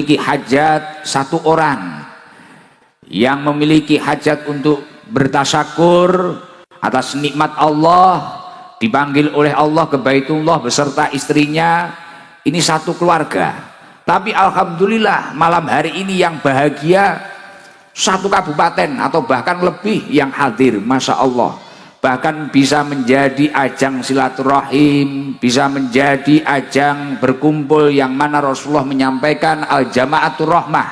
memiliki hajat satu orang yang memiliki hajat untuk bertasyakur atas nikmat Allah, dipanggil oleh Allah ke Baitullah beserta istrinya, ini satu keluarga. Tapi alhamdulillah malam hari ini yang bahagia satu kabupaten atau bahkan lebih yang hadir, masya Allah. Bahkan bisa menjadi ajang silaturahim, bisa menjadi ajang berkumpul, yang mana Rasulullah menyampaikan al-jama'atur rahmah.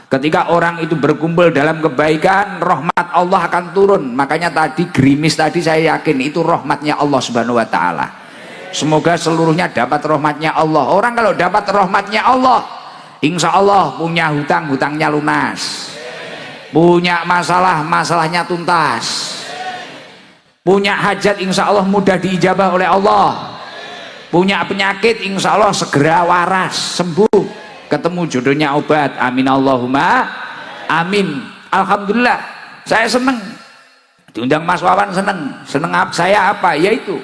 Ketika orang itu berkumpul dalam kebaikan, rahmat Allah akan turun. Makanya tadi gerimis tadi saya yakin itu rahmatnya Allah Subhanahu wa taala. Semoga seluruhnya dapat rahmatnya Allah. Orang kalau dapat rahmatnya Allah, insya Allah punya hutang, hutangnya lunas, punya masalah, masalahnya tuntas, punya hajat insya Allah mudah diijabah oleh Allah, punya penyakit insya Allah segera waras sembuh, ketemu jodohnya obat. Amin Allahumma amin. Alhamdulillah saya seneng diundang Mas Wawan, seneng saya apa, yaitu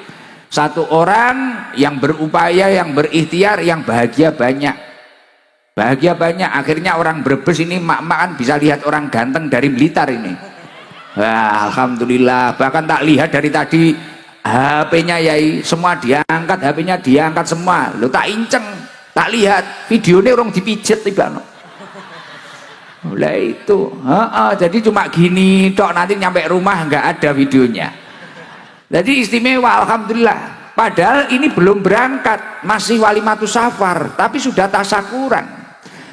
satu orang yang berupaya, yang berikhtiar, yang bahagia banyak. Akhirnya orang Brebes ini mak-mak kan bisa lihat orang ganteng dari Blitar ini. Wah, alhamdulillah. Bahkan tak lihat dari tadi HP-nya Yai semua diangkat, HP-nya diangkat semua. Lo tak inceng, tak lihat videonya orang dipijet tiba. Mulai itu, jadi cuma gini tok, nanti nyampe rumah nggak ada videonya. Jadi istimewa, alhamdulillah. Padahal ini belum berangkat, masih walimatus safar, tapi sudah tasakuran.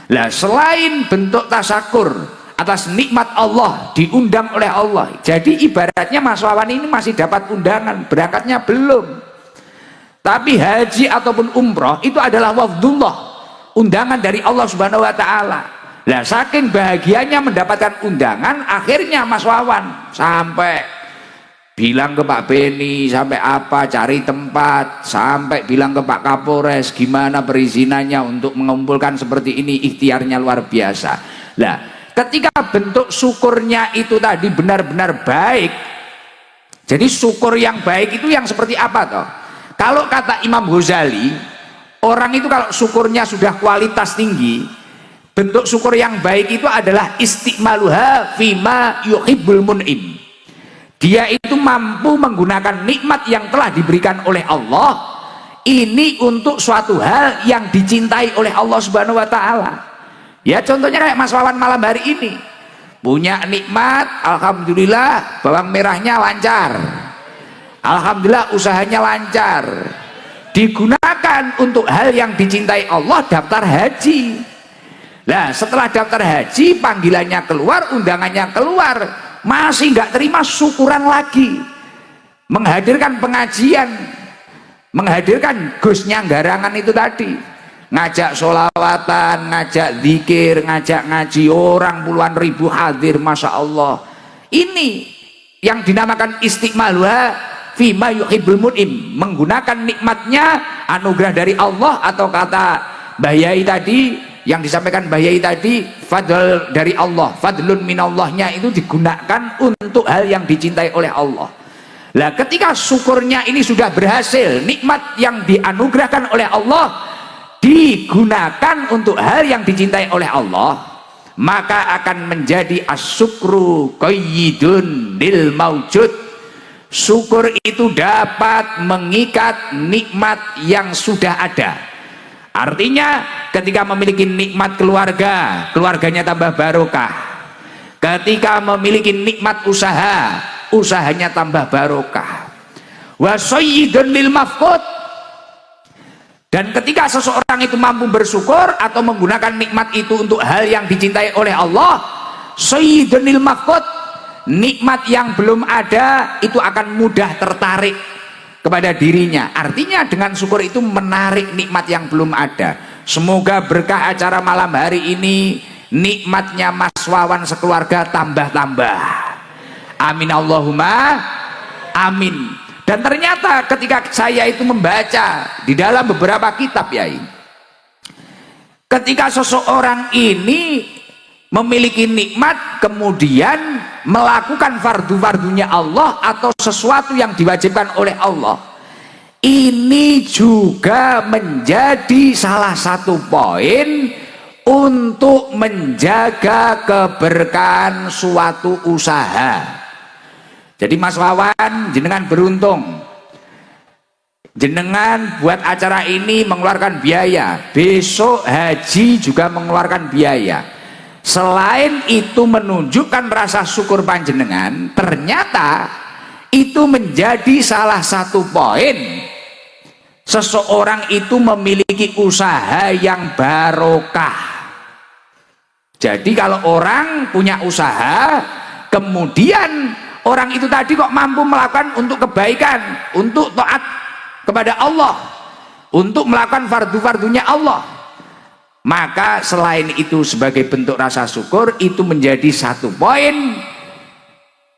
Lah selain bentuk tasakur atas nikmat Allah, diundang oleh Allah, jadi ibaratnya Mas Wawan ini masih dapat undangan, berangkatnya belum. Tapi haji ataupun umroh itu adalah wafdullah, undangan dari Allah Subhanahu wa taala. Lah saking bahagianya mendapatkan undangan, akhirnya Mas Wawan sampai bilang ke Pak Beni, sampai apa cari tempat, sampai bilang ke Pak Kapolres gimana perizinannya untuk mengumpulkan seperti ini. Ikhtiarnya luar biasa. Lah ketika bentuk syukurnya itu tadi benar-benar baik, jadi syukur yang baik itu yang seperti apa toh? Kalau kata Imam Ghazali, orang itu kalau syukurnya sudah kualitas tinggi, bentuk syukur yang baik itu adalah istiqmaluha fima yuhibbul mun'im. Dia itu mampu menggunakan nikmat yang telah diberikan oleh Allah ini untuk suatu hal yang dicintai oleh Allah Subhanahu wa taala. Ya contohnya kayak Mas Wawan malam hari ini punya nikmat, alhamdulillah bawang merahnya lancar, alhamdulillah usahanya lancar, digunakan untuk hal yang dicintai Allah, daftar haji. Nah setelah daftar haji, panggilannya keluar, undangannya keluar, masih nggak terima, syukuran lagi, menghadirkan pengajian, menghadirkan Gusnya Garangan itu tadi, ngajak sholawatan, ngajak zikir, ngajak ngaji, orang puluhan ribu hadir, masya Allah. Ini yang dinamakan istiqmaluha fima yuhibbul mun'im, menggunakan nikmatnya, anugerah dari Allah, atau kata Mbah Yai tadi, yang disampaikan Mbah Yai tadi, fadl dari Allah, fadlun minallahnya itu digunakan untuk hal yang dicintai oleh Allah. Lah ketika syukurnya ini sudah berhasil, nikmat yang dianugerahkan oleh Allah digunakan untuk hal yang dicintai oleh Allah, maka akan menjadi asyukru qayyidun lil maujud. Syukur itu dapat mengikat nikmat yang sudah ada. Artinya ketika memiliki nikmat keluarga, keluarganya tambah barokah. Ketika memiliki nikmat usaha, usahanya tambah barokah. Wa sayyidun lil mafqud. Dan ketika seseorang itu mampu bersyukur atau menggunakan nikmat itu untuk hal yang dicintai oleh Allah, sayyidun lil mafqud, nikmat yang belum ada itu akan mudah tertarik kepada dirinya. Artinya dengan syukur itu menarik nikmat yang belum ada. Semoga berkah acara malam hari ini, nikmatnya Mas Wawan sekeluarga tambah-tambah. Amin Allahumma amin. Dan ternyata ketika saya itu membaca di dalam beberapa kitab Yai, ketika seseorang ini memiliki nikmat kemudian melakukan fardu-fardunya Allah atau sesuatu yang diwajibkan oleh Allah, ini juga menjadi salah satu poin untuk menjaga keberkahan suatu usaha. Jadi Mas Wawan, jenengan beruntung, jenengan buat acara ini mengeluarkan biaya, besok haji juga mengeluarkan biaya. Selain itu menunjukkan rasa syukur panjenengan, ternyata itu menjadi salah satu poin seseorang itu memiliki usaha yang barokah. Jadi kalau orang punya usaha, kemudian orang itu tadi kok mampu melakukan untuk kebaikan, untuk taat kepada Allah, untuk melakukan fardu-fardunya Allah, maka selain itu sebagai bentuk rasa syukur, itu menjadi satu poin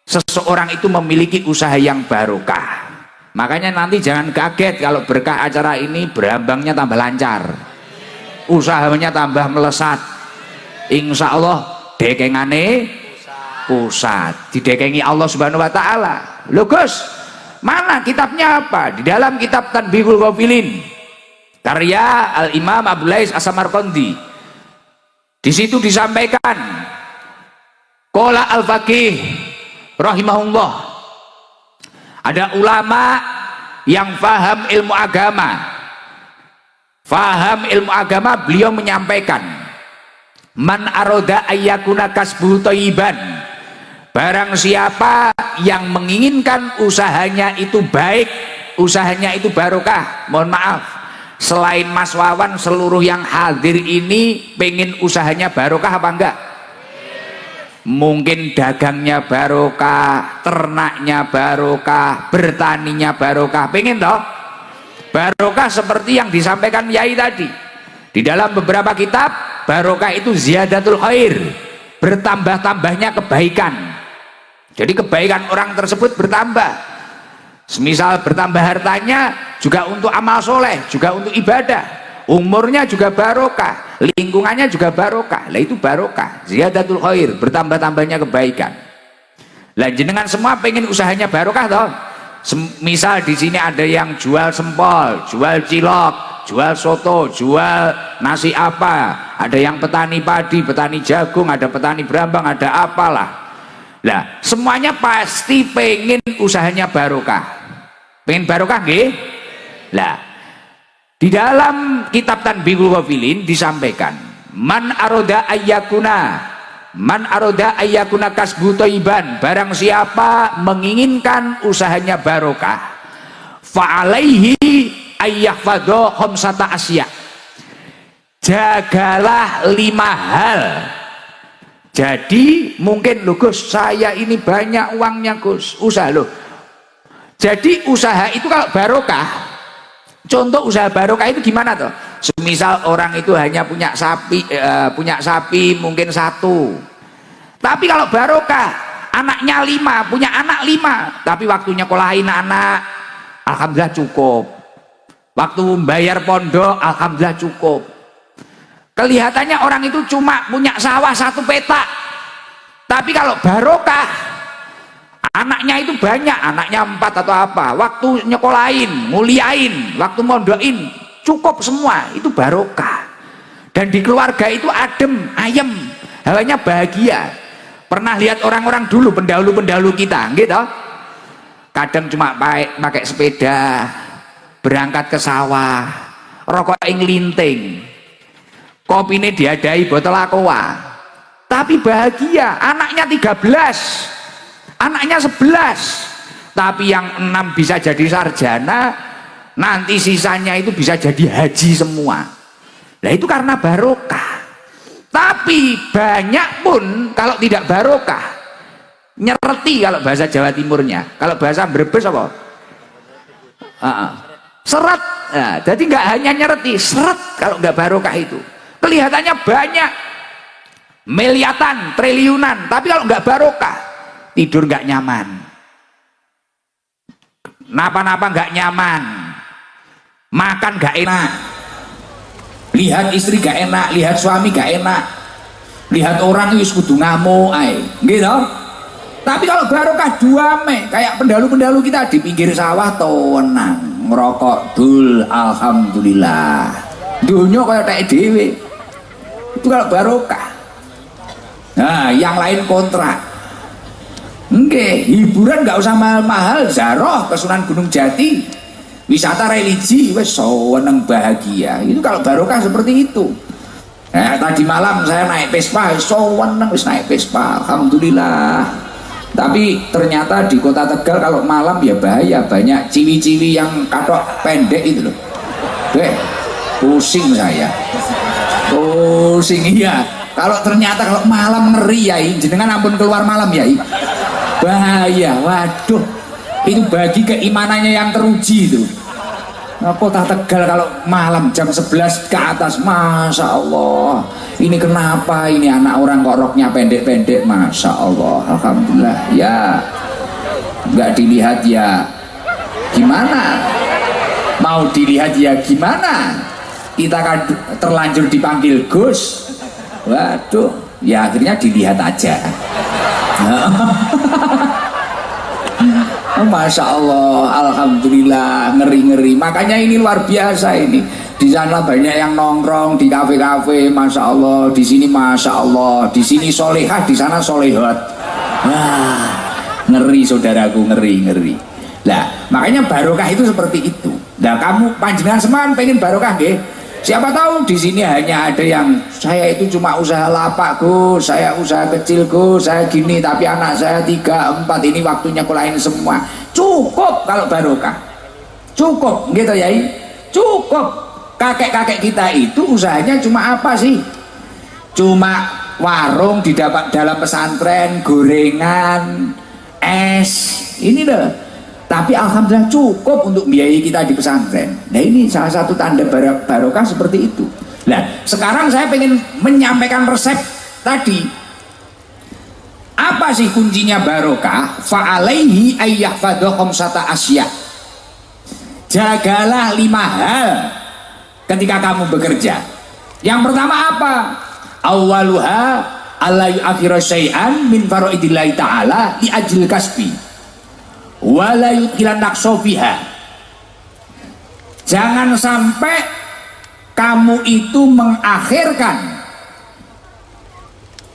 seseorang itu memiliki usaha yang barokah. Makanya nanti jangan kaget kalau berkah acara ini berambangnya tambah lancar, usahanya tambah melesat. Insya Allah dekengane pusat, didekengi Allah Subhanahu wa Ta'ala. Loh Gus, mana kitabnya apa? Di dalam kitab Tanbihul Ghafilin karya Al-Imam Abdul Lais As-Samarqandi, di situ disampaikan qala al-faqih rahimahullah, ada ulama yang faham ilmu agama, beliau menyampaikan man aroda ayyakuna kasbuhu thayyiban, barang siapa yang menginginkan usahanya itu baik, usahanya itu barokah. Mohon maaf, selain Mas Wawan, seluruh yang hadir ini pengen usahanya barokah apa enggak? Mungkin dagangnya barokah, ternaknya barokah, bertaninya barokah, pengen toh? Barokah seperti yang disampaikan Yai tadi di dalam beberapa kitab. Barokah itu ziyadatul khair, bertambah-tambahnya kebaikan. Jadi kebaikan orang tersebut bertambah. Semisal bertambah hartanya juga untuk amal soleh, juga untuk ibadah. Umurnya juga barokah, lingkungannya juga barokah. Lah itu barokah, ziyadatul khair, bertambah-tambahnya kebaikan. Lah jenengan semua pengen usahanya barokah toh? Misal di sini ada yang jual sempol, jual cilok, jual soto, jual nasi apa, ada yang petani padi, petani jagung, ada petani berambang, ada apalah. Lah semuanya pasti pengen usahanya barokah. Pengen barokah nggih? Lah di dalam kitab Tanbihul Ghafilin disampaikan man aroda ayyakuna kasbu thayyiban, barang siapa menginginkan usahanya barokah, fa'alaihi ayyahfadha khamsata asya, jagalah 5 hal. Jadi mungkin loh Gus, saya ini banyak uangnya Gus, usaha loh. Jadi usaha itu kalau barokah, contoh usaha barokah itu gimana toh? Semisal orang itu hanya punya sapi mungkin 1, tapi kalau barokah anaknya 5, punya anak 5, tapi waktunya kolahin anak, alhamdulillah cukup. Waktu bayar pondok, alhamdulillah cukup. Kelihatannya orang itu cuma punya sawah 1 petak, tapi kalau barokah anaknya itu banyak, anaknya 4 atau apa, waktu nyekolahin, muliain, waktu mondokin, cukup semua, itu barokah. Dan di keluarga itu adem, ayem, hawanya bahagia. Pernah lihat orang-orang dulu, pendahulu-pendahulu kita gitu, kadang cuma pakai sepeda berangkat ke sawah, rokok nglinting, kopi ini diadai botol aqua, tapi bahagia. Anaknya 13, anaknya 11, tapi yang 6 bisa jadi sarjana, nanti sisanya itu bisa jadi haji semua. Nah itu karena barokah. Tapi banyak pun kalau tidak barokah, nyereti kalau bahasa Jawa Timurnya, kalau bahasa Brebes apa? Seret. Nah, jadi nggak hanya nyereti, seret kalau nggak barokah itu. Kelihatannya banyak, miliatan, triliunan, tapi kalau nggak barokah, tidur nggak nyaman, napa-napa nggak nyaman, makan nggak enak, lihat istri nggak enak, lihat suami nggak enak, lihat orang itu kudu ngamuk, gitu. Tapi kalau barokah duame, kayak pendahulu-pendahulu kita di pinggir sawah tenang, ngerokok dul, alhamdulillah. Dunia kayak tak dewe. itu kalau barokah. Nah, yang lain kontra. Oke, hiburan nggak usah mahal-mahal, zaroh ke Sunan Gunung Jati, wisata religi, wes seneng bahagia. Itu kalau barokah seperti itu. Nah, tadi malam saya naik Vespa, seneng wis naik Vespa, alhamdulillah. Tapi ternyata di kota Tegal kalau malam ya bahaya, banyak ciwi-ciwi yang katok pendek itu loh. Pusing saya, pusing iya. Kalau ternyata kalau malam ngeri ya, jenengan ampun keluar malam ya, bahaya. Waduh, itu bagi keimanannya yang teruji itu. Kota Tegal kalau malam jam 11 ke atas, masya Allah. Ini kenapa ini anak orang kok roknya pendek-pendek, masya Allah, alhamdulillah ya. Nggak dilihat ya gimana, mau dilihat ya gimana, kita kan terlanjur dipanggil Gus. Waduh, ya akhirnya dilihat aja. Masya Allah, alhamdulillah, ngeri-ngeri. Makanya ini luar biasa ini. Di sana banyak yang nongkrong di kafe-kafe, masya Allah. Di sini masya Allah. Di sini solehah, di sana solehot. Wah, ngeri saudaraku, ngeri-ngeri. Nah, makanya barokah itu seperti itu. Nah, kamu panjenengan seman pengen barokah nggih? Siapa tahu di sini hanya ada yang saya itu cuma usaha lapak Gus, saya usaha kecil Gus, saya gini, tapi anak saya 3, 4 ini waktunya kulain semua. Cukup kalau barokah, cukup gitu ya, cukup. Kakek-kakek kita itu usahanya cuma apa sih? Cuma warung di dalam pesantren, gorengan, es, ini loh. Tapi alhamdulillah cukup untuk biayai kita di pesantren. Nah, ini salah satu tanda barokah seperti itu. Nah, sekarang saya pengen menyampaikan resep tadi. Apa sih kuncinya barokah? Fa'alaihi ayyahfadha khamsata asya. Jagalah 5 hal ketika kamu bekerja. Yang pertama apa? Awwaluha alla yu'akhira syai'an min faraidillahi ta'ala li ajlil kasbi. Wala yuthilan naqsofiha. Jangan sampai kamu itu mengakhirkan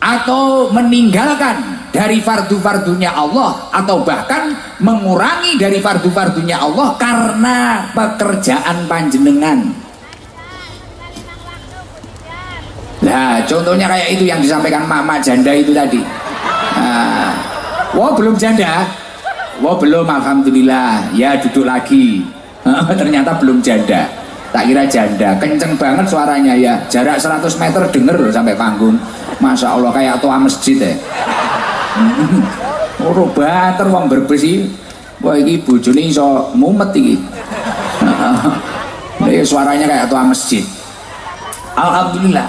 atau meninggalkan dari fardu-fardunya Allah, atau bahkan mengurangi dari fardu-fardunya Allah karena pekerjaan panjenengan. Nah, contohnya kayak itu yang disampaikan mama janda itu tadi. Nah, wah belum janda. Wah belum, alhamdulillah. Ya duduk lagi. Ternyata belum janda. Tak kira janda. Kenceng banget suaranya ya. Jarak 100 meter denger loh sampai panggung. Masya Allah kayak tua masjid ya. Oh banter wong berbesi. Wah ini bojone iso mumet iki. Suaranya kayak tua masjid. Alhamdulillah.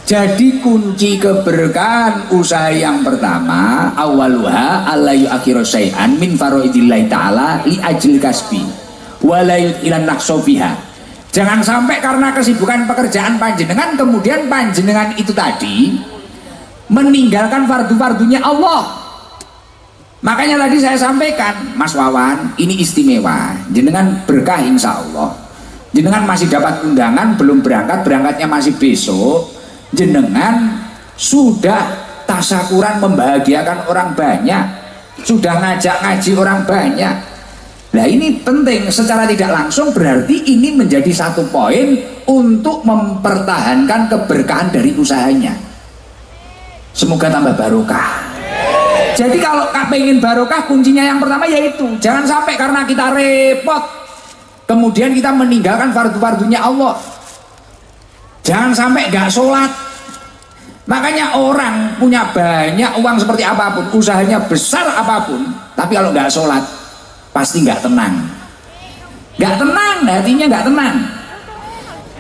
Jadi kunci keberkahan usaha yang pertama, awaluha alla yu'akhiru syai'an min faraidillahi ta'ala li ajlil kasbi wa la yuthilan naqsofiha. Jangan sampai karena kesibukan pekerjaan panjenengan kemudian panjenengan itu tadi meninggalkan fardu-fardunya Allah. Makanya tadi saya sampaikan, Mas Wawan, ini istimewa. Jenengan berkah insya Allah. Jenengan masih dapat undangan, belum berangkat, berangkatnya masih besok. Jenengan sudah tasyakuran membahagiakan orang banyak, sudah ngajak ngaji orang banyak. Nah ini penting, secara tidak langsung berarti ini menjadi satu poin untuk mempertahankan keberkahan dari usahanya. Semoga tambah barokah. Jadi kalau pengen barokah kuncinya yang pertama yaitu jangan sampai karena kita repot kemudian kita meninggalkan fardu-fardunya Allah. Jangan sampai gak sholat. Makanya orang punya banyak uang seperti apapun, usahanya besar apapun, tapi kalau gak sholat pasti gak tenang. Gak tenang, hatinya gak tenang.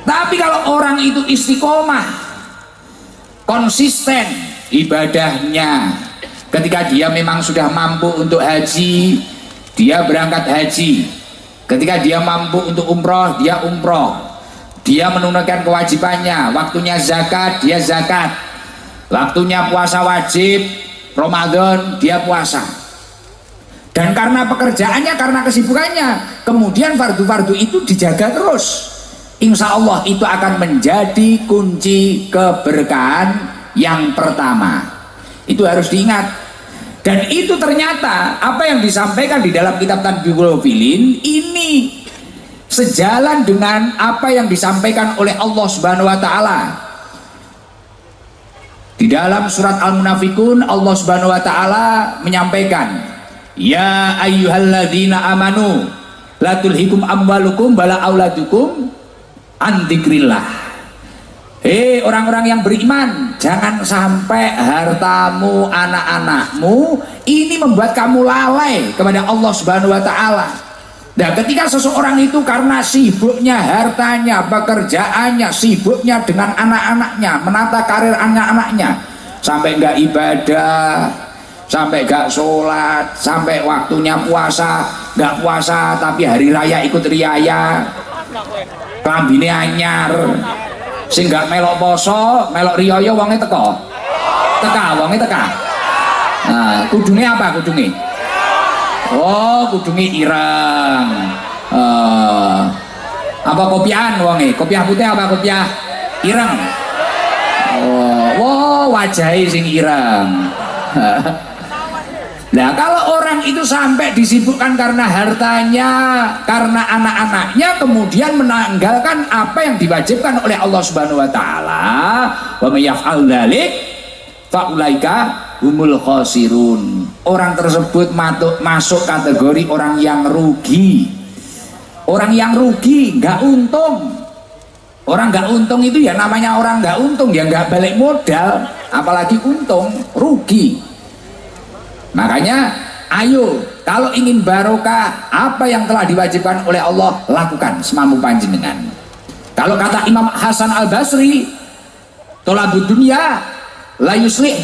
Tapi kalau orang itu istiqomah, konsisten ibadahnya, ketika dia memang sudah mampu untuk haji, dia berangkat haji. Ketika dia mampu untuk umroh, dia umroh. Dia menunaikan kewajibannya, waktunya zakat, dia zakat. Waktunya puasa wajib, Ramadan, dia puasa. Dan karena pekerjaannya, karena kesibukannya, kemudian fardu-fardu itu dijaga terus. insya Allah itu akan menjadi kunci keberkahan yang pertama. Itu harus diingat. Dan itu ternyata apa yang disampaikan di dalam kitab Tanbihul Filin ini sejalan dengan apa yang disampaikan oleh Allah Subhanahu wa taala. Di dalam surat Al-Munafikun Allah Subhanahu wa taala menyampaikan, ya ayyuhalladzina amanu la tulhikum amwalukum wala auladukum an dzikrillah. Hei orang-orang yang beriman, jangan sampai hartamu, anak-anakmu ini membuat kamu lalai kepada Allah Subhanahu wa taala. Nah, ketika seseorang itu karena sibuknya hartanya, pekerjaannya, sibuknya dengan anak-anaknya, menata karir anak-anaknya, sampai enggak ibadah, sampai enggak sholat, sampai waktunya puasa, enggak puasa tapi hari raya ikut riaya, klambine anyar, sing gak melok poso, melok riyaya wonge teka. Wonge teka. Nah, kudune apa kudune? Oh, kudune ireng. Apa kopiahan wonge? Kopiah putih apa kopiah ireng? Oh, wow, wajahe sing ireng. Nah, kalau orang itu sampai disibukkan karena hartanya, karena anak-anaknya, kemudian menanggalkan apa yang diwajibkan oleh Allah Subhanahu wa taala, wa may yaf'al dzalik fa ulaika humul khasirun. Orang tersebut masuk kategori orang yang rugi. Orang yang rugi, nggak untung. Orang nggak untung itu ya namanya orang nggak untung, ya nggak balik modal, apalagi untung, rugi. Makanya ayo kalau ingin barokah, apa yang telah diwajibkan oleh Allah lakukan semampu panjenengan. Kalau kata Imam Hasan Al-Basri, tolabud dunya la yuslih,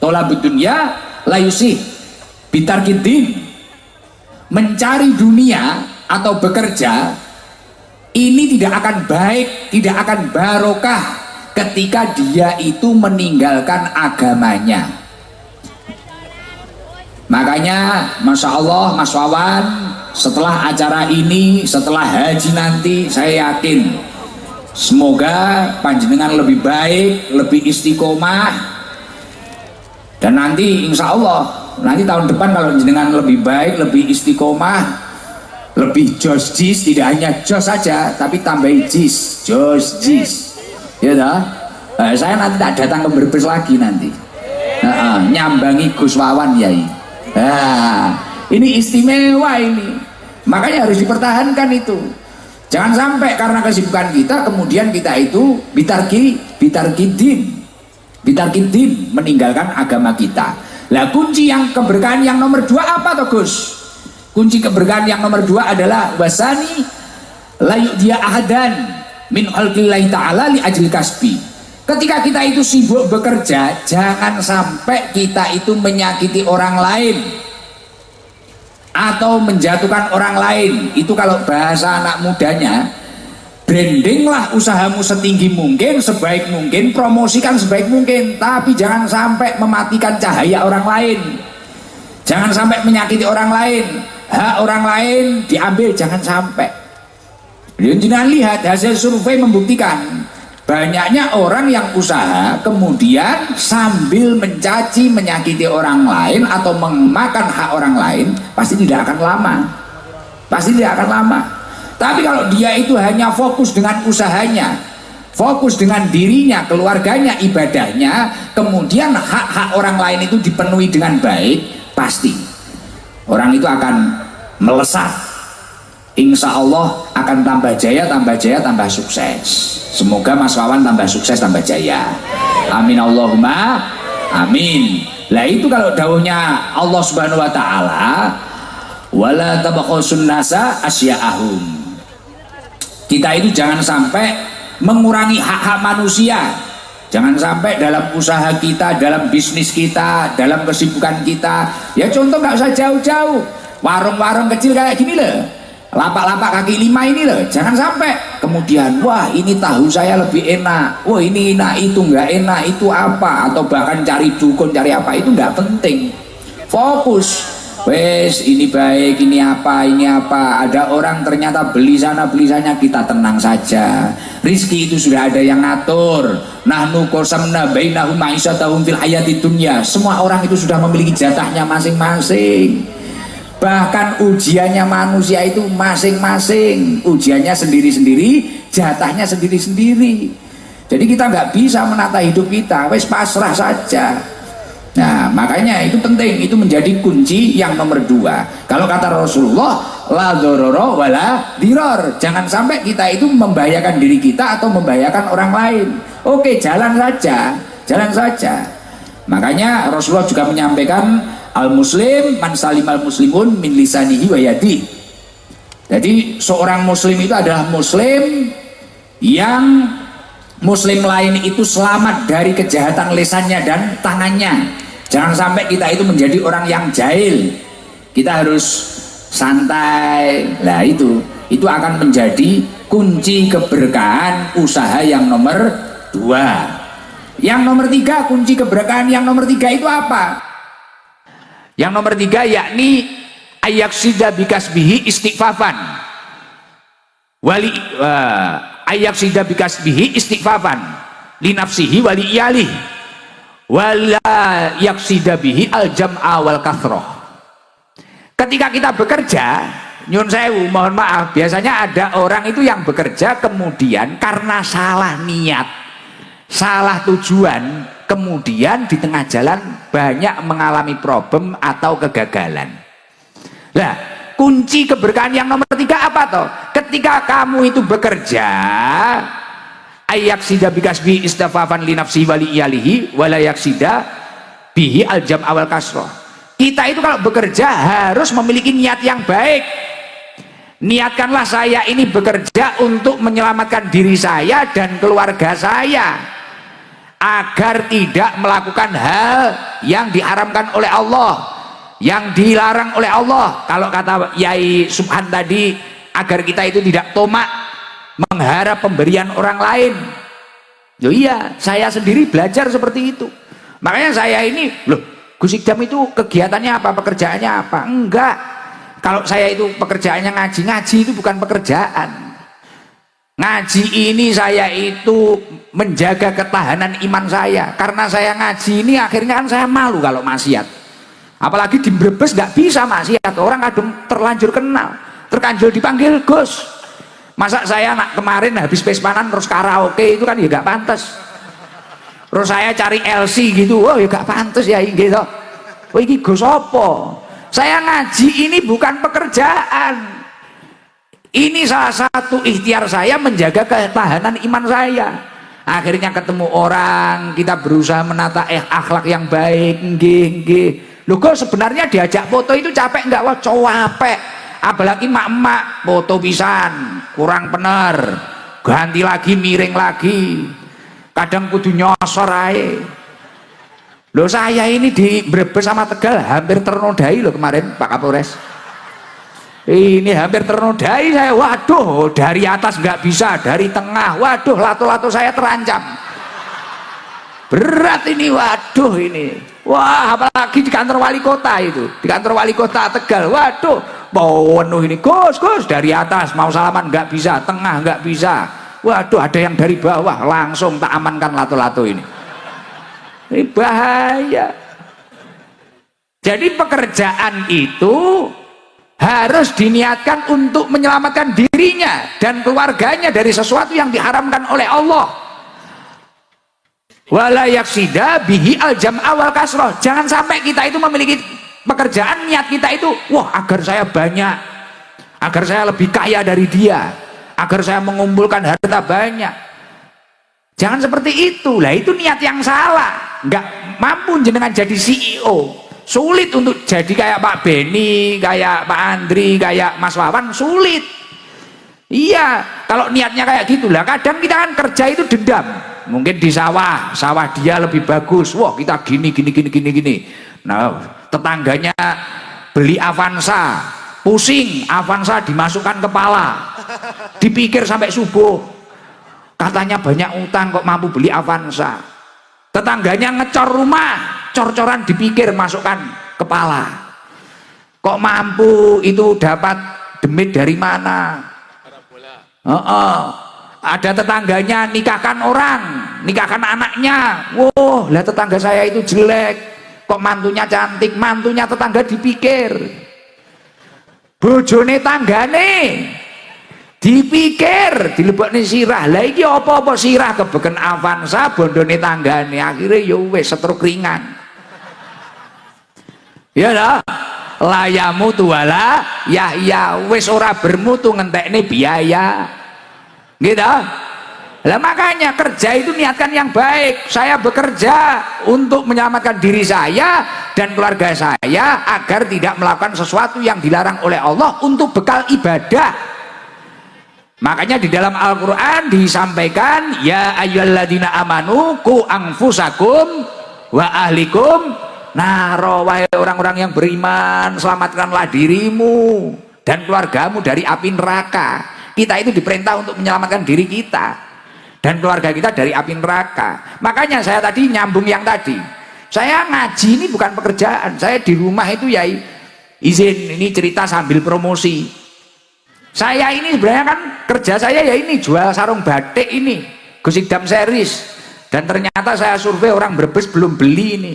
tolabud dunya la yuslih bitarkid din. Mencari dunia atau bekerja ini tidak akan baik, tidak akan barokah ketika dia itu meninggalkan agamanya. Makanya Masya Allah Mas Wawan, setelah acara ini, setelah haji nanti, saya yakin semoga panjenengan lebih baik, lebih istiqomah, dan nanti insya Allah nanti tahun depan kalau jenengan lebih baik, lebih istiqomah, lebih jos jis, tidak hanya jos saja tapi tambahin jis, jos jis ya dah. Saya nanti tak datang ke Brebes lagi nanti, nyambangi Gus Wawan Yai. Nah, ini istimewa ini. Makanya harus dipertahankan itu. Jangan sampai karena kesibukan kita kemudian kita itu bitarkidin meninggalkan agama kita. Lah kunci yang keberkahan yang nomor 2 apa toh Gus? Kunci keberkahan yang nomor 2 adalah wasani la yu'diya ahadan min khalqillahi ta'ala li ajli kasbi. Ketika kita itu sibuk bekerja, jangan sampai kita itu menyakiti orang lain atau menjatuhkan orang lain. Itu kalau bahasa anak mudanya, brandinglah usahamu setinggi mungkin, sebaik mungkin, promosikan sebaik mungkin, tapi jangan sampai mematikan cahaya orang lain, jangan sampai menyakiti orang lain, hak orang lain diambil, jangan sampai. Jangan lihat hasil survei membuktikan banyaknya orang yang usaha kemudian sambil mencaci, menyakiti orang lain atau memakan hak orang lain, pasti tidak akan lama. Pasti tidak akan lama. Tapi kalau dia itu hanya fokus dengan usahanya, fokus dengan dirinya, keluarganya, ibadahnya, kemudian hak-hak orang lain itu dipenuhi dengan baik, pasti orang itu akan melesat. Insya Allah akan tambah jaya, tambah sukses. Semoga Mas Wawan tambah sukses, tambah jaya. Amin Allahumma amin. Lah itu kalau dawuhnya Allah Subhanahu wa taala, wala tabakhusun nasa asya'ahum. Kita itu jangan sampai mengurangi hak-hak manusia. Jangan sampai dalam usaha kita, dalam bisnis kita, dalam kesibukan kita. Ya contoh nggak usah jauh-jauh. Warung-warung kecil kayak gini loh, lapak-lapak kaki lima ini loh, jangan sampai kemudian wah ini tahu saya lebih enak, wah ini enak, itu nggak enak, itu apa, atau bahkan cari dukun, cari apa, itu nggak penting. Fokus Wes ini baik, ini apa, ini apa. Ada orang ternyata beli sana beli sana, kita tenang saja. Rizki itu sudah ada yang ngatur. Nahnu qasamna bainahum ma'isyatahum fil hayati dunya. Semua orang itu sudah memiliki jatahnya masing-masing. Bahkan ujiannya manusia itu masing-masing. Ujiannya sendiri-sendiri, jatahnya sendiri-sendiri. Jadi kita nggak bisa menata hidup kita. Wes pasrah saja. Nah makanya itu penting, itu menjadi kunci yang nomor 2. Kalau kata Rasulullah, la dororo wala diror, jangan sampai kita itu membahayakan diri kita atau membahayakan orang lain. Oke, jalan saja, jalan saja. Makanya Rasulullah juga menyampaikan, al muslim man salimal muslimun min lisanihi wa yadihi. Jadi seorang muslim itu adalah muslim yang muslim lain itu selamat dari kejahatan lisannya dan tangannya. Jangan sampai kita itu menjadi orang yang jahil. Kita harus santai. Nah itu akan menjadi kunci keberkahan usaha yang nomor 2. Yang nomor 3, kunci keberkahan yang nomor 3 itu apa? Yang nomor 3 yakni ayaksida bikasbihi istighfafan. Ayaksida bikasbihi istighfafan li nafsihi wali iyalih wala yaksida bihi al jam'a wal kathroh. Ketika kita bekerja, nyun sewu, mohon maaf, biasanya ada orang itu yang bekerja kemudian karena salah niat, salah tujuan, kemudian di tengah jalan banyak mengalami problem atau kegagalan. Nah, kunci keberkahan yang nomor 3 apa toh? Ketika kamu itu bekerja, ayaksida bikasbi istafafan li nafsi wali iyalihi wala yaksida bihi al jam awal kasroh. Kita itu kalau bekerja harus memiliki niat yang baik. Niatkanlah saya ini bekerja untuk menyelamatkan diri saya dan keluarga saya agar tidak melakukan hal yang diharamkan oleh Allah, yang dilarang oleh Allah. Kalau kata Yai Subhan tadi, agar kita itu tidak tomak mengharap pemberian orang lain. Loh iya, saya sendiri belajar seperti itu. Makanya saya ini, loh Gus Ikdam itu kegiatannya apa, pekerjaannya apa? Enggak. Kalau saya itu pekerjaannya ngaji, ngaji itu bukan pekerjaan. Ngaji ini saya itu menjaga ketahanan iman saya. Karena saya ngaji ini akhirnya kan saya malu kalau maksiat. Apalagi di Brebes nggak bisa maksiat. Orang kadang terlanjur kenal, terkanjul dipanggil Gus. Masa saya kemarin habis pespanan terus karaoke, itu kan ya gak pantas. Terus saya cari LC gitu, oh ya gak pantas ya gitu. Oh ini Gus apa? Saya ngaji ini bukan pekerjaan. Ini salah satu ikhtiar saya menjaga ketahanan iman saya. Akhirnya ketemu orang, kita berusaha menata akhlak yang baik. Nggih. Loh kok sebenarnya diajak foto itu capek nggak? Wah capek. Apalagi mak-mak foto pisan kurang bener, ganti lagi, miring lagi, kadang kudu nyosor ae. Loh saya ini di Brebes sama Tegal hampir ternodai loh kemarin Pak Kapolres. Ini hampir ternodai saya. Waduh, dari atas nggak bisa, dari tengah, waduh lato-lato saya terancam. Berat ini, waduh ini. Wah apalagi di kantor wali kota itu, di kantor wali kota Tegal, waduh penuh ini. Gus dari atas mau salaman nggak bisa, tengah nggak bisa, waduh ada yang dari bawah, langsung tak amankan lato-lato ini. Ini bahaya. Jadi pekerjaan itu harus diniatkan untuk menyelamatkan dirinya dan keluarganya dari sesuatu yang diharamkan oleh Allah. Wala yaksida bihi al jam'a wal kasroh. Jangan sampai kita itu memiliki pekerjaan, niat kita itu wah agar saya banyak, agar saya lebih kaya dari dia, agar saya mengumpulkan harta banyak. Jangan seperti itu. Lah itu niat yang salah. Nggak mampu jenengan jadi CEO, sulit untuk jadi kayak Pak Beni, kayak Pak Andri, kayak Mas Wawan, sulit. Iya, kalau niatnya kayak gitulah. Kadang kita kan kerja itu dendam. Mungkin di sawah dia lebih bagus. Wah, kita gini. Nah, tetangganya beli Avanza, pusing, Avanza dimasukkan kepala. Dipikir sampai subuh. Katanya banyak utang kok mampu beli Avanza. Tetangganya ngecor rumah, cor-coran dipikir masukkan kepala. Kok mampu itu dapat demit dari mana? Ada tetangganya nikahkan orang, nikahkan anaknya. Wow, lah tetangga saya itu jelek, kok mantunya cantik. Mantunya tetangga dipikir, bojone tanggane dipikir, dilebokne sirah. Lah iki apa-apa sirah kebeken Avanza, bondone tanggane, akhirnya ya wis setruk ringan. Ya lah, layamu tuwala ya wis ora bermutu ngentekne biaya. Gitu. Lah makanya kerja itu niatkan yang baik. Saya bekerja untuk menyelamatkan diri saya dan keluarga saya agar tidak melakukan sesuatu yang dilarang oleh Allah untuk bekal ibadah. Makanya di dalam Al-Quran disampaikan, ya ayyuhalladzina amanu qu anfusakum wa ahlikum naro, wahai orang-orang yang beriman, selamatkanlah dirimu dan keluargamu dari api neraka. Kita itu diperintah untuk menyelamatkan diri kita dan keluarga kita dari api neraka. Makanya saya tadi nyambung yang tadi, saya ngaji ini bukan pekerjaan. Saya di rumah itu ya izin ini cerita sambil promosi. Saya ini sebenarnya kan kerja saya ya ini jual sarung batik ini, Gusikdam series. Dan ternyata saya survei orang Brebes belum beli ini.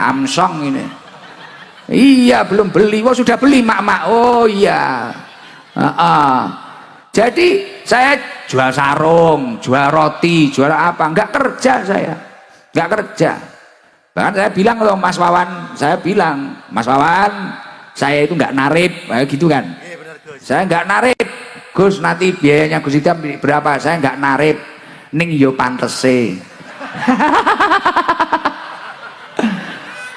Amsong ini. Iya belum beli. Wah sudah beli mak-mak. Oh iya. Jadi saya jual sarung, jual roti, jual apa? Enggak kerja saya, enggak kerja. Bahkan saya bilang loh Mas Wawan, saya bilang Mas Wawan, saya itu enggak narip, gitu kan? Saya enggak narip, Gus nanti biayanya Gus itu berapa? Saya enggak narip, ning yo pantese.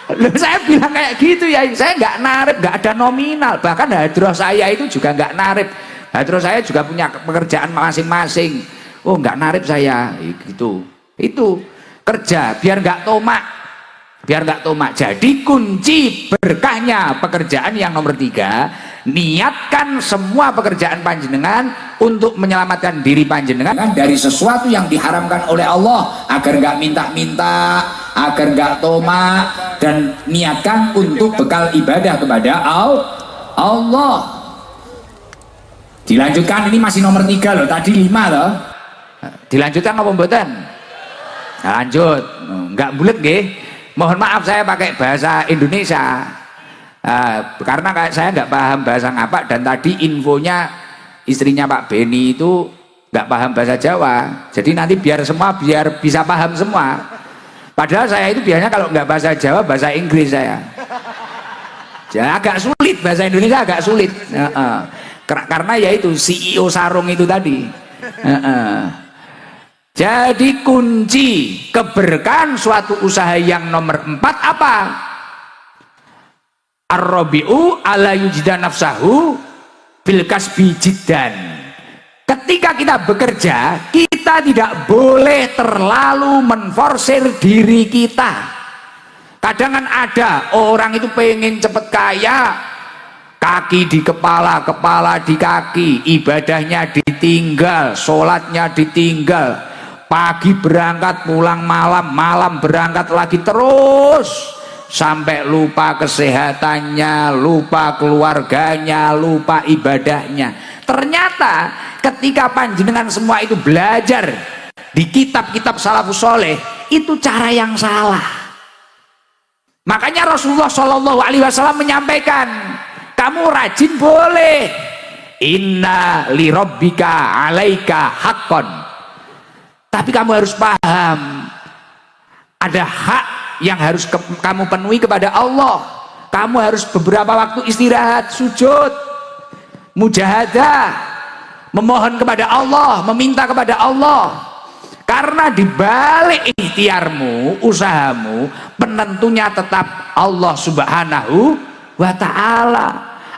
Loh, saya bilang kayak gitu ya, saya nggak narip, nggak ada nominal. Bahkan hadroh saya itu juga nggak narip. Hadroh saya juga punya pekerjaan masing-masing. Oh nggak narip saya, gitu. Itu kerja biar nggak tomak, biar nggak tomak. Jadi kunci berkahnya pekerjaan yang nomor 3, niatkan semua pekerjaan panjenengan untuk menyelamatkan diri panjenengan dari sesuatu yang diharamkan oleh Allah, agar nggak minta-minta, agar nggak tomak, dan niatkan untuk bekal ibadah kepada Allah. Dilanjutkan, ini masih nomor 3 loh, tadi 5 loh. Dilanjutkan apa mboten? Lanjut, nggak bulet nggih. Mohon maaf saya pakai bahasa Indonesia. Karena saya nggak paham bahasa ngapak, dan tadi infonya istrinya Pak Beni itu nggak paham bahasa Jawa. Jadi nanti biar bisa paham semua. Padahal saya itu biasanya kalau nggak bahasa Jawa, bahasa Inggris saya. Jadi agak sulit, bahasa Indonesia agak sulit. Karena yaitu CEO sarung itu tadi. Jadi kunci keberkahan suatu usaha yang nomor 4 apa? Ar-rabi'u ala yujida nafsahu bil kasbi jiddan. Ketika kita bekerja, kita tidak boleh terlalu menforsir diri kita. Kadang kan ada orang itu pengen cepet kaya, kaki di kepala, kepala di kaki, ibadahnya ditinggal, sholatnya ditinggal, pagi berangkat pulang malam, malam berangkat lagi, terus sampai lupa kesehatannya, lupa keluarganya, lupa ibadahnya. Ternyata ketika panjenengan semua itu belajar di kitab-kitab salafus soleh, itu cara yang salah. Makanya Rasulullah Shallallahu Alaihi Wasallam menyampaikan, kamu rajin boleh, inna li rabbika alaika haqqan, tapi kamu harus paham ada hak yang harus kamu penuhi kepada Allah. Kamu harus beberapa waktu istirahat, sujud, mujahadah, memohon kepada Allah, meminta kepada Allah. Karena di balik ikhtiarmu, usahamu, penentunya tetap Allah Subhanahu wa ta'ala.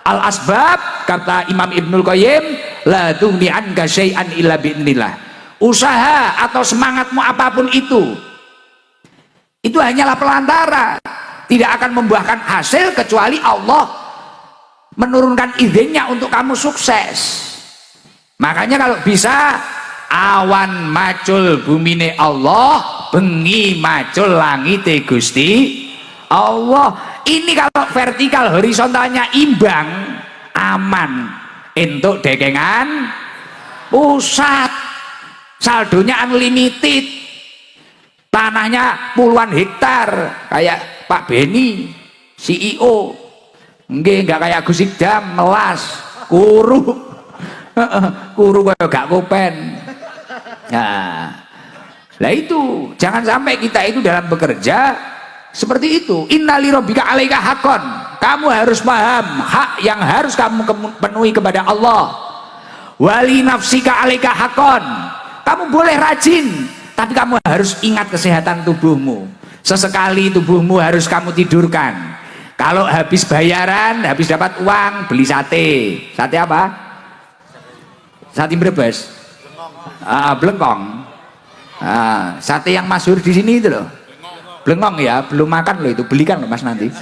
Al-asbab, kata Imam Ibnul Qayyim, la tughni anka syai'an illa bi'nillah. Usaha atau semangatmu apapun itu hanyalah pelantara, tidak akan membuahkan hasil kecuali Allah menurunkan izinnya untuk kamu sukses. Makanya kalau bisa, awan macul bumine Allah, bengi macul langite Gusti Allah. Ini kalau vertikal horizontalnya imbang, aman. Entuk dekengan pusat, saldonya unlimited, tanahnya puluhan hektar, kayak Pak Beni CEO. Nggak kayak Gus Ikdam melas kuru kayak gak kopen. Nah itu jangan sampai kita itu dalam bekerja seperti itu. Innali rabbika alaika hakon, kamu harus paham hak yang harus kamu penuhi kepada Allah. Wali nafsika alaika hakon, kamu boleh rajin tapi kamu harus ingat kesehatan tubuhmu. Sesekali tubuhmu harus kamu tidurkan. Kalau habis bayaran, habis dapat uang, beli sate. Sate apa? Sate Brebes. Blengkong. Sate yang masyhur di sini itu loh. Blengkong ya, belum makan loh itu, belikan loh Mas nanti.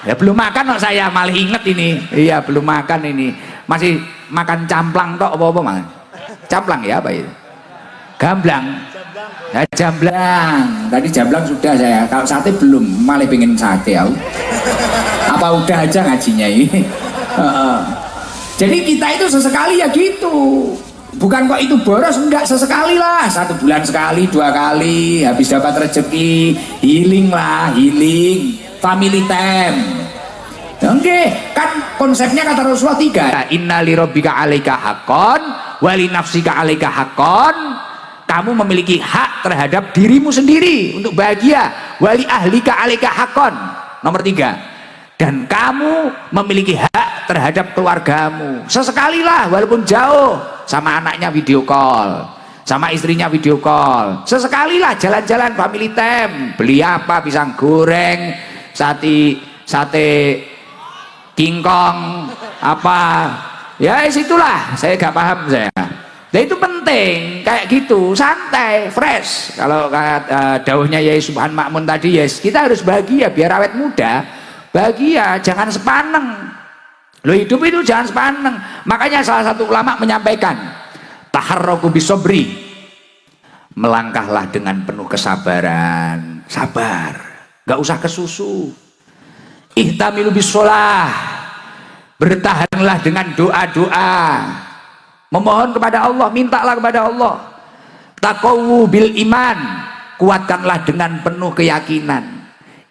Ya belum makan loh saya, malah inget ini. Iya belum makan ini, masih makan camplang tok apa Mas? Camplang ya apa itu? Gamblang. Ya jamblang, tadi jamblang sudah saya. Kalau sate belum, malah pengen sate aku. Apa udah aja ngajinya ini? Jadi kita itu sesekali ya gitu. Bukan kok itu boros, enggak, sesekali lah. 1 bulan sekali, 2 kali, habis dapat rezeki, healing lah, healing, family time. Oke, kan konsepnya kata Rasulullah 3. Inna li rabbika alaika haqqon, wali nafsika alaika haqqon. Kamu memiliki hak terhadap dirimu sendiri untuk bahagia. Wali ahlika alaika haqqon. Nomor 3. Dan kamu memiliki hak terhadap keluargamu. Sesekali lah, walaupun jauh, sama anaknya video call, sama istrinya video call. Sesekali lah jalan-jalan family time. Beli apa? Pisang goreng, sate kingkong, apa? Ya situlah, saya gak paham saya. Nah itu penting, kayak gitu, santai, fresh. Kalau dawuhnya Yai Subhan Makmun tadi, yes, kita harus bahagia biar awet muda. Bahagia, jangan sepaneng. Lo hidup itu jangan sepaneng. Makanya salah satu ulama menyampaikan, taharraku bisobri, melangkahlah dengan penuh kesabaran, sabar, gak usah kesusu. Ihtamilu bisolah, bertahanlah dengan doa-doa, memohon kepada Allah, mintalah kepada Allah. Taqawu bil iman, kuatkanlah dengan penuh keyakinan.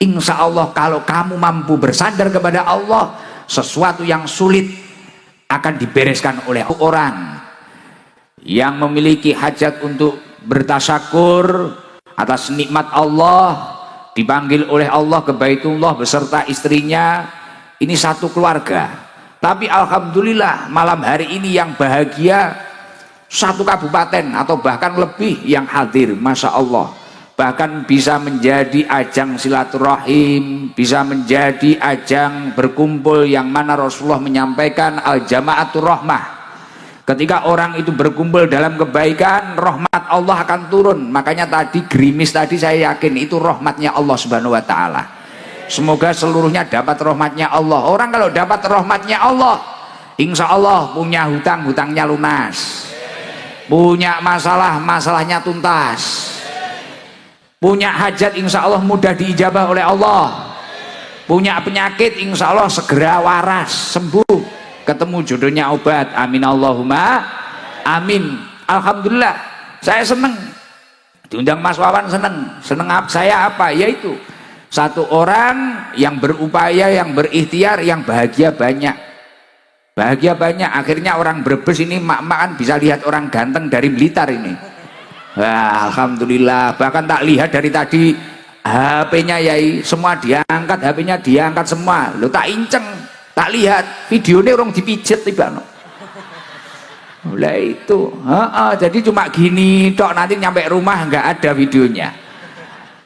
Insya Allah kalau kamu mampu bersandar kepada Allah, sesuatu yang sulit akan dibereskan oleh orang yang memiliki hajat untuk bertasyakur atas nikmat Allah, dipanggil oleh Allah ke Baitullah beserta istrinya. Ini satu keluarga. Tapi alhamdulillah malam hari ini yang bahagia 1 kabupaten atau bahkan lebih yang hadir, Masya Allah. Bahkan bisa menjadi ajang silaturahim, bisa menjadi ajang berkumpul yang mana Rasulullah menyampaikan al-jama'atur rahmah. Ketika orang itu berkumpul dalam kebaikan, rahmat Allah akan turun. Makanya tadi gerimis tadi saya yakin itu rahmatnya Allah Subhanahu wa taala. Semoga seluruhnya dapat rahmatnya Allah. Orang kalau dapat rahmatnya Allah, insya Allah punya hutang, hutangnya lunas, punya masalah, masalahnya tuntas, punya hajat insya Allah mudah diijabah oleh Allah, punya penyakit insya Allah segera waras, sembuh, ketemu jodohnya obat. Amin Allahumma amin. Alhamdulillah saya seneng diundang Mas Wawan, seneng saya apa? Yaitu satu orang yang berupaya, yang berikhtiar, yang bahagia banyak. Bahagia banyak. Akhirnya orang Brebes ini mak-makan bisa lihat orang ganteng dari Blitar ini. Wah, alhamdulillah. Bahkan tak lihat dari tadi HP-nya Yai semua diangkat, HP-nya diangkat semua. Lo tak inceng, tak lihat videonya orang dipijet tiba. Mulai itu. Jadi cuma gini tok, nanti nyampe rumah nggak ada videonya.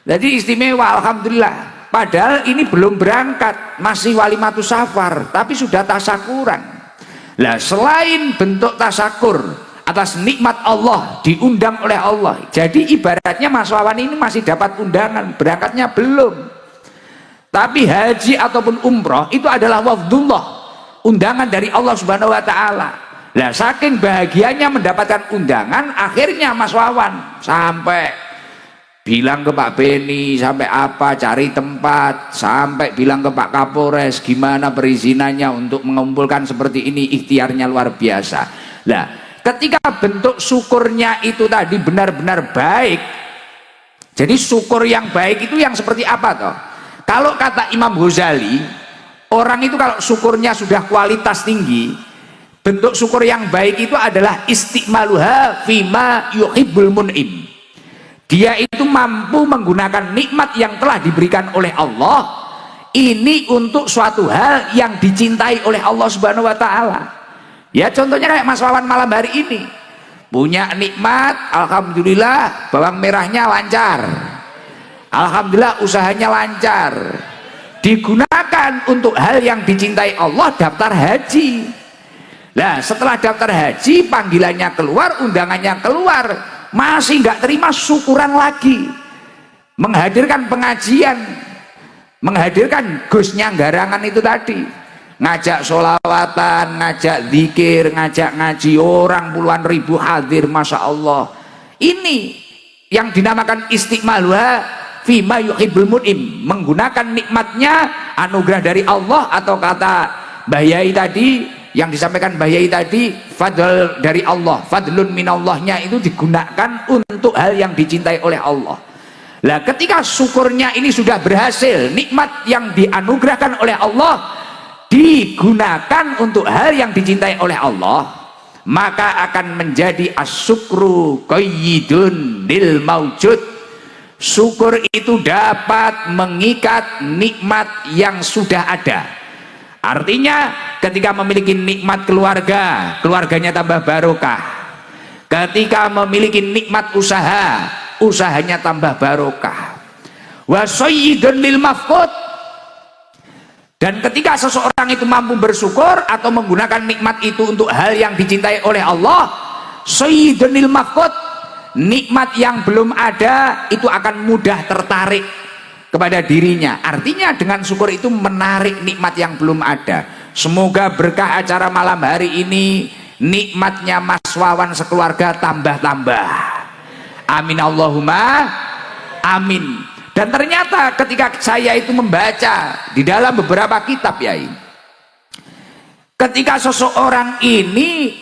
Jadi istimewa, alhamdulillah. Padahal ini belum berangkat, masih walimatus safar, tapi sudah tasakuran. Lah selain bentuk tasakur atas nikmat Allah, diundang oleh Allah. Jadi ibaratnya Mas Wawan ini masih dapat undangan, berangkatnya belum. Tapi haji ataupun umroh itu adalah wafdullah, undangan dari Allah Subhanahu wa taala. Lah saking bahagianya mendapatkan undangan, akhirnya Mas Wawan sampai bilang ke Pak Beni sampai apa, cari tempat, sampai bilang ke Pak Kapolres gimana perizinannya untuk mengumpulkan seperti ini, ikhtiarnya luar biasa. Nah, ketika bentuk syukurnya itu tadi benar-benar baik, jadi syukur yang baik itu yang seperti apa toh? Kalau kata Imam Ghazali, orang itu kalau syukurnya sudah kualitas tinggi, bentuk syukur yang baik itu adalah istiqmaluha fima yuhibbul mun'im. Dia itu mampu menggunakan nikmat yang telah diberikan oleh Allah ini untuk suatu hal yang dicintai oleh Allah Subhanahu wa taala. Ya contohnya kayak Mas Wawan malam hari ini. Punya nikmat, alhamdulillah bawang merahnya lancar. Alhamdulillah usahanya lancar. Digunakan untuk hal yang dicintai Allah, daftar haji. Nah, setelah daftar haji, panggilannya keluar, undangannya keluar, masih nggak terima, syukuran lagi, menghadirkan pengajian, menghadirkan Gusnya Garangan itu tadi, ngajak sholawatan, ngajak zikir, ngajak ngaji, orang puluhan ribu hadir, masya Allah. Ini yang dinamakan istiqmaluha fima yuhibbul mun'im, menggunakan nikmatnya, anugerah dari Allah, atau kata Mbah Yai tadi, yang disampaikan Mbah Yai tadi, fadl dari Allah, fadlun minallahnya itu digunakan untuk hal yang dicintai oleh Allah. Lah ketika syukurnya ini sudah berhasil, nikmat yang dianugerahkan oleh Allah digunakan untuk hal yang dicintai oleh Allah, maka akan menjadi asyukru qayyidun lil maujud. Syukur itu dapat mengikat nikmat yang sudah ada. Artinya ketika memiliki nikmat keluarga, keluarganya tambah barokah. Ketika memiliki nikmat usaha, usahanya tambah barokah. Wa sayyidun lil mafqud. Dan ketika seseorang itu mampu bersyukur atau menggunakan nikmat itu untuk hal yang dicintai oleh Allah, sayyidun lil mafqud, nikmat yang belum ada itu akan mudah tertarik kepada dirinya. Artinya dengan syukur itu menarik nikmat yang belum ada. Semoga berkah acara malam hari ini, nikmatnya Mas Wawan sekeluarga tambah-tambah. Amin Allahumma amin. Dan ternyata ketika saya itu membaca di dalam beberapa kitab, Yai, ketika seseorang ini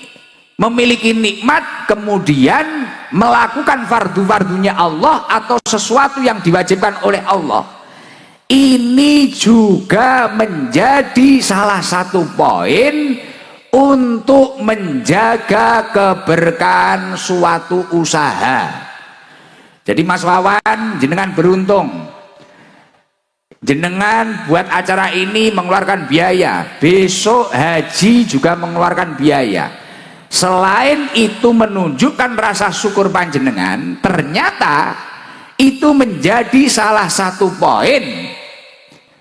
memiliki nikmat kemudian melakukan fardu-fardunya Allah atau sesuatu yang diwajibkan oleh Allah, ini juga menjadi salah satu poin untuk menjaga keberkahan suatu usaha. Jadi Mas Wawan, jenengan beruntung, jenengan buat acara ini mengeluarkan biaya, besok haji juga mengeluarkan biaya. Selain itu menunjukkan rasa syukur panjenengan, ternyata itu menjadi salah satu poin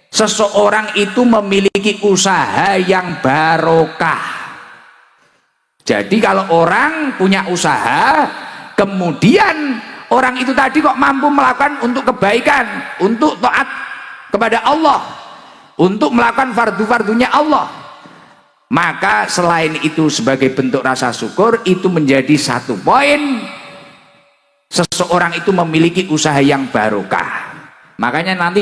seseorang itu memiliki usaha yang barokah. Jadi kalau orang punya usaha, kemudian orang itu tadi kok mampu melakukan untuk kebaikan, untuk taat kepada Allah, untuk melakukan fardu-fardunya Allah, maka selain itu sebagai bentuk rasa syukur, itu menjadi satu poin seseorang itu memiliki usaha yang barokah. Makanya nanti